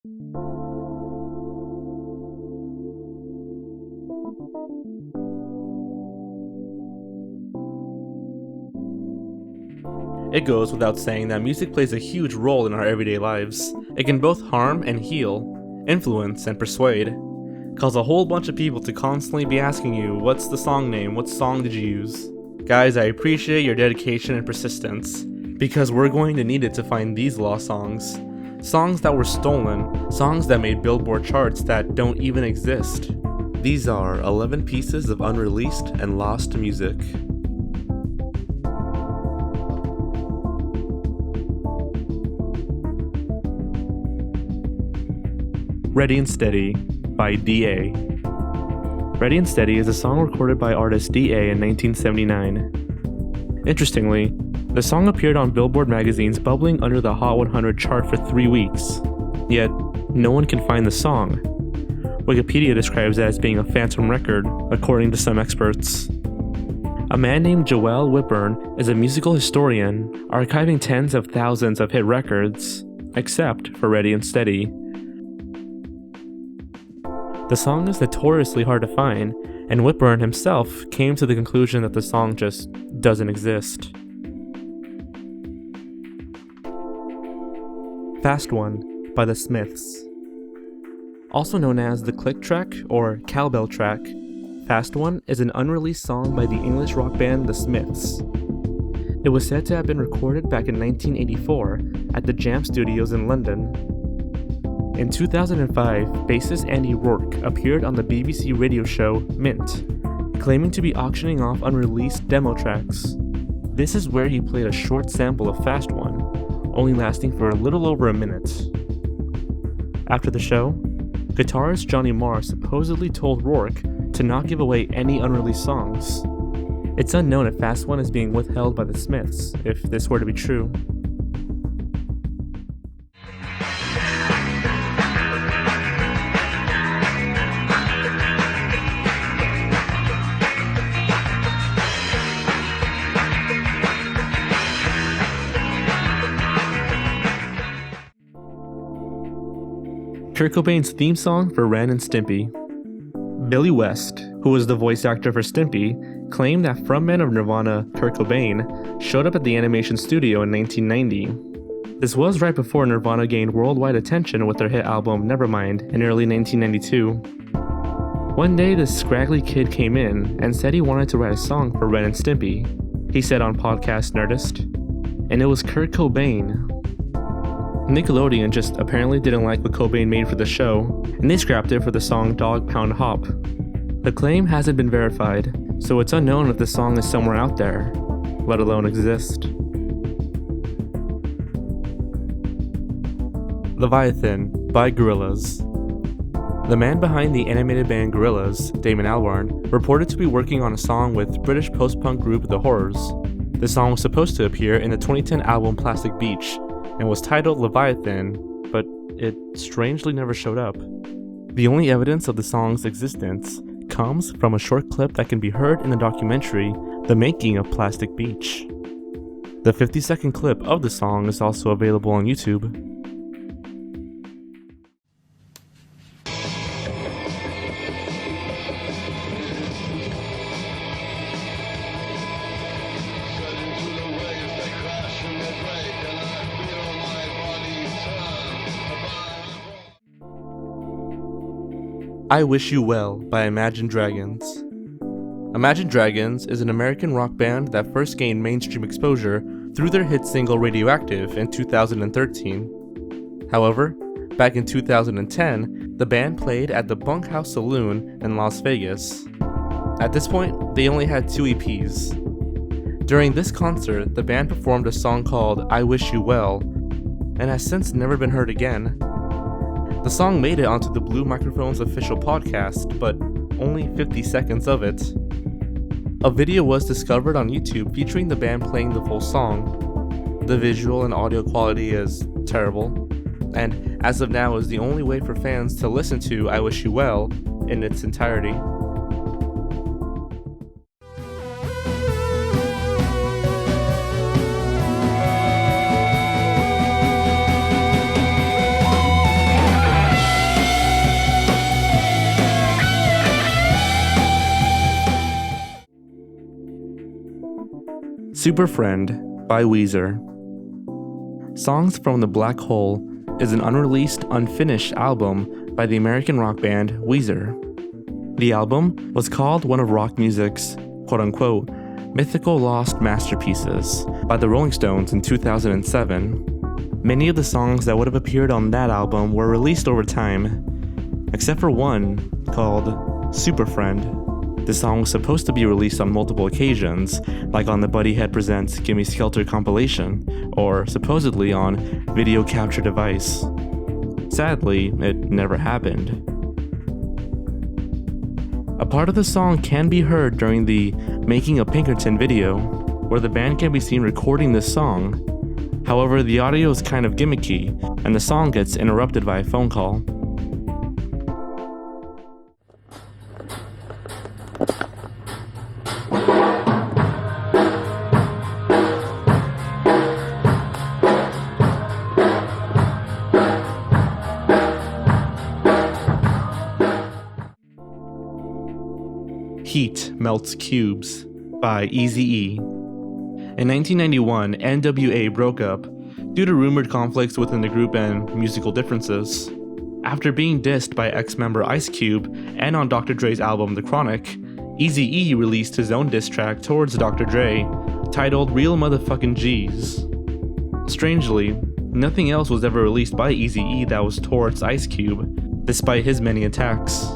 It goes without saying that music plays a huge role in our everyday lives. It can both harm and heal, influence and persuade, cause a whole bunch of people to constantly be asking you, what's the song name, what song did you use? Guys, I appreciate your dedication and persistence, because we're going to need it to find these lost songs. Songs that were stolen, songs that made Billboard charts that don't even exist. These are 11 pieces of unreleased and lost music. Ready and Steady by D.A. Ready and Steady is a song recorded by artist D.A. in 1979. Interestingly, the song appeared on Billboard magazine's bubbling under the Hot 100 chart for 3 weeks, yet no one can find the song. Wikipedia describes it as being a phantom record, according to some experts. A man named Joel Whitburn is a musical historian, archiving tens of thousands of hit records, except for Ready and Steady. The song is notoriously hard to find, and Whitburn himself came to the conclusion that the song just doesn't exist. Fast One by The Smiths. Also known as the click track or cowbell track, Fast One is an unreleased song by the English rock band The Smiths. It was said to have been recorded back in 1984 at the Jam Studios in London. In 2005, bassist Andy Rourke appeared on the BBC radio show Mint, claiming to be auctioning off unreleased demo tracks. This is where he played a short sample of Fast One, only lasting for a little over a minute. After the show, guitarist Johnny Marr supposedly told Rourke to not give away any unreleased songs. It's unknown if Fast One is being withheld by the Smiths, if this were to be true. Kurt Cobain's theme song for Ren and Stimpy. Billy West, who was the voice actor for Stimpy, claimed that frontman of Nirvana, Kurt Cobain, showed up at the animation studio in 1990. This was right before Nirvana gained worldwide attention with their hit album Nevermind in early 1992. One day, this scraggly kid came in and said he wanted to write a song for Ren and Stimpy, he said on podcast Nerdist. And it was Kurt Cobain. Nickelodeon just apparently didn't like what Cobain made for the show, and they scrapped it for the song Dog Pound Hop. The claim hasn't been verified, so it's unknown if the song is somewhere out there, let alone exist. Leviathan by Gorillaz. The man behind the animated band Gorillaz, Damon Albarn, reported to be working on a song with British post-punk group The Horrors. The song was supposed to appear in the 2010 album Plastic Beach, and was titled Leviathan, but it strangely never showed up. The only evidence of the song's existence comes from a short clip that can be heard in the documentary The Making of Plastic Beach. The 50-second clip of the song is also available on YouTube. I Wish You Well by Imagine Dragons. Imagine Dragons is an American rock band that first gained mainstream exposure through their hit single Radioactive in 2013. However, back in 2010, the band played at the Bunkhouse Saloon in Las Vegas. At this point, they only had 2 EPs. During this concert, the band performed a song called I Wish You Well, and has since never been heard again. The song made it onto the Blue Microphone's official podcast, but only 50 seconds of it. A video was discovered on YouTube featuring the band playing the full song. The visual and audio quality is terrible, and as of now is the only way for fans to listen to I Wish You Well in its entirety. Super Friend by Weezer. Songs from the Black Hole is an unreleased, unfinished album by the American rock band Weezer. The album was called one of rock music's quote-unquote mythical lost masterpieces by the Rolling Stones in 2007. Many of the songs that would have appeared on that album were released over time, except for one called Super Friend. The song was supposed to be released on multiple occasions, like on the Buddy Head Presents Gimme Skelter compilation, or supposedly on Video Capture Device. Sadly, it never happened. A part of the song can be heard during the Making a Pinkerton video, where the band can be seen recording this song. However, the audio is kind of gimmicky, and the song gets interrupted by a phone call. Heat Melts Cubes by Eazy E. In 1991, NWA broke up due to rumored conflicts within the group and musical differences. After being dissed by ex-member Ice Cube and on Dr. Dre's album The Chronic, Eazy E released his own diss track towards Dr. Dre, titled Real Motherfucking G's. Strangely, nothing else was ever released by Eazy E that was towards Ice Cube, despite his many attacks.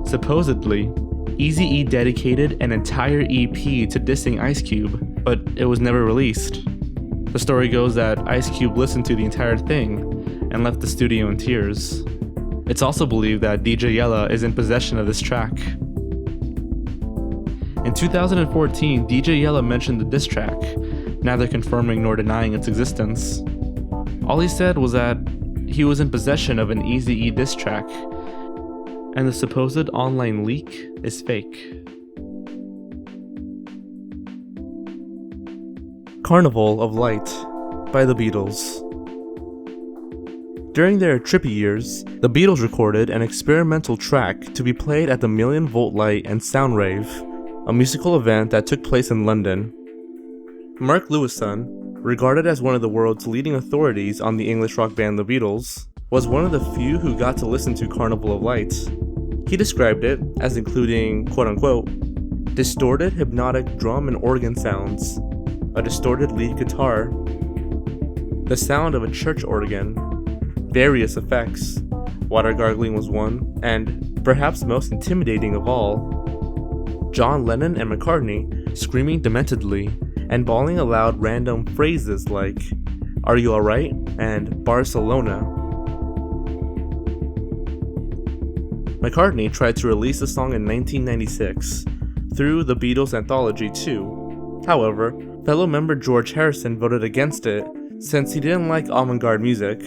Supposedly, Eazy E dedicated an entire EP to dissing Ice Cube, but it was never released. The story goes that Ice Cube listened to the entire thing and left the studio in tears. It's also believed that DJ Yella is in possession of this track. In 2014, DJ Yella mentioned the diss track, neither confirming nor denying its existence. All he said was that he was in possession of an Eazy E diss track, and the supposed online leak is fake. Carnival of Light by the Beatles. During their trippy years, the Beatles recorded an experimental track to be played at the Million Volt Light and Sound Rave, a musical event that took place in London. Mark Lewison, regarded as one of the world's leading authorities on the English rock band The Beatles, was one of the few who got to listen to Carnival of Light. He described it as including, quote-unquote, distorted hypnotic drum and organ sounds, a distorted lead guitar, the sound of a church organ, various effects, water gargling was one, and, perhaps most intimidating of all, John Lennon and McCartney screaming dementedly and bawling aloud random phrases like, "Are you alright?" and "Barcelona." McCartney tried to release the song in 1996 through the Beatles Anthology 2. However, fellow member George Harrison voted against it since he didn't like avant-garde music.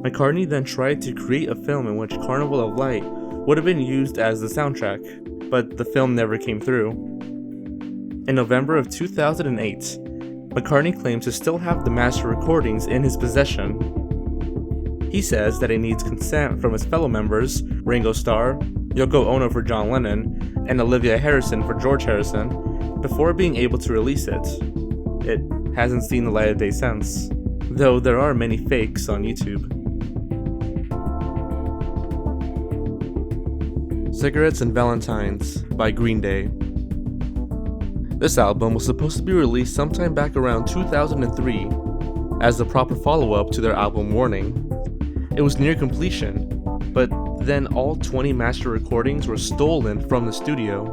McCartney then tried to create a film in which Carnival of Light would have been used as the soundtrack, but the film never came through. In November of 2008, McCartney claims to still have the master recordings in his possession. He says that he needs consent from his fellow members, Ringo Starr, Yoko Ono for John Lennon, and Olivia Harrison for George Harrison, before being able to release it. It hasn't seen the light of day since, though there are many fakes on YouTube. Cigarettes and Valentines by Green Day. This album was supposed to be released sometime back around 2003 as the proper follow-up to their album Warning. It was near completion, but then all 20 master recordings were stolen from the studio.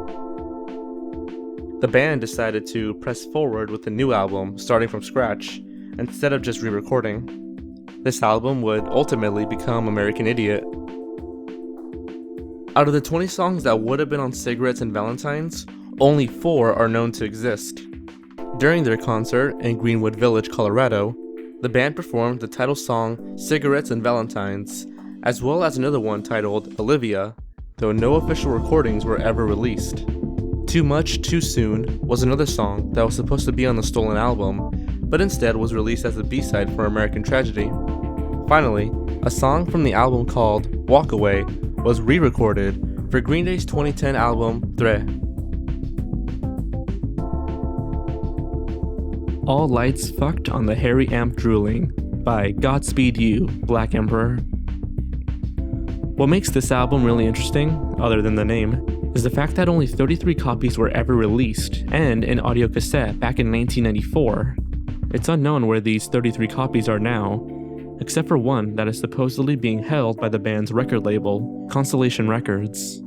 The band decided to press forward with a new album starting from scratch, instead of just re-recording. This album would ultimately become American Idiot. Out of the 20 songs that would have been on Cigarettes and Valentines, only 4 are known to exist. During their concert in Greenwood Village, Colorado, the band performed the title song Cigarettes and Valentines, as well as another one titled Olivia, though no official recordings were ever released. Too Much, Too Soon was another song that was supposed to be on the stolen album, but instead was released as a B-side for American Tragedy. Finally, a song from the album called Walk Away was re-recorded for Green Day's 2010 album Dre. All Lights Fucked on the Hairy Amp Drooling by Godspeed You, Black Emperor. What makes this album really interesting, other than the name, is the fact that only 33 copies were ever released, and in audio cassette back in 1994. It's unknown where these 33 copies are now, except for one that is supposedly being held by the band's record label, Constellation Records.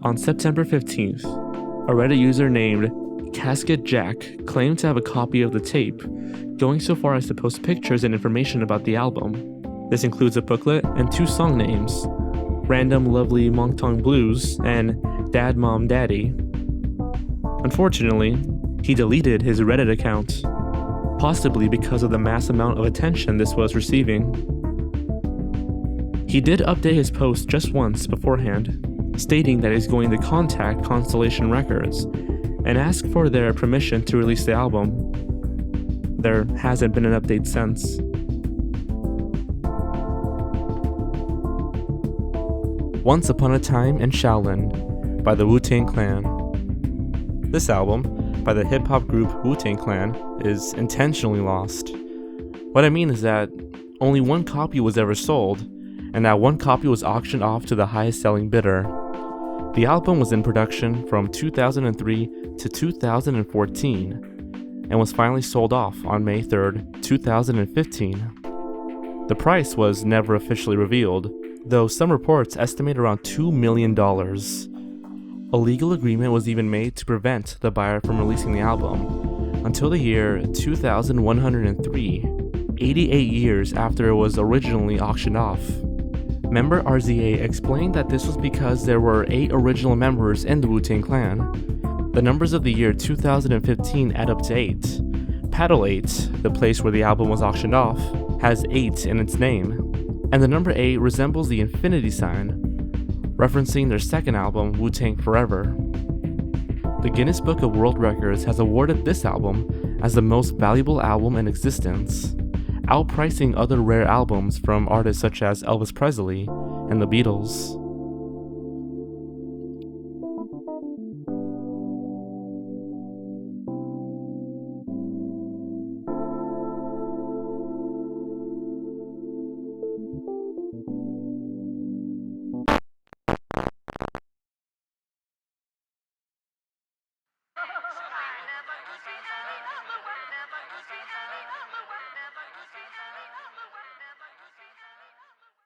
On September 15th, a Reddit user named Casket Jack claimed to have a copy of the tape, going so far as to post pictures and information about the album. This includes a booklet and 2 song names, Random Lovely Moncton Blues and Dad Mom Daddy. Unfortunately, he deleted his Reddit account, possibly because of the mass amount of attention this was receiving. He did update his post just once beforehand, stating that he's going to contact Constellation Records and ask for their permission to release the album. There hasn't been an update since. Once Upon a Time in Shaolin by the Wu-Tang Clan. This album, by the hip-hop group Wu-Tang Clan, is intentionally lost. What I mean is that only 1 copy was ever sold, and that 1 copy was auctioned off to the highest selling bidder. The album was in production from 2003 to 2014, and was finally sold off on May 3rd, 2015. The price was never officially revealed, though some reports estimate around $2 million. A legal agreement was even made to prevent the buyer from releasing the album until the year 2103, 88 years after it was originally auctioned off. Member RZA explained that this was because there were 8 original members in the Wu-Tang Clan. The numbers of the year 2015 add up to 8. Paddle 8, the place where the album was auctioned off, has 8 in its name, and the number 8 resembles the infinity sign, referencing their second album, Wu-Tang Forever. The Guinness Book of World Records has awarded this album as the most valuable album in existence, outpricing other rare albums from artists such as Elvis Presley and the Beatles.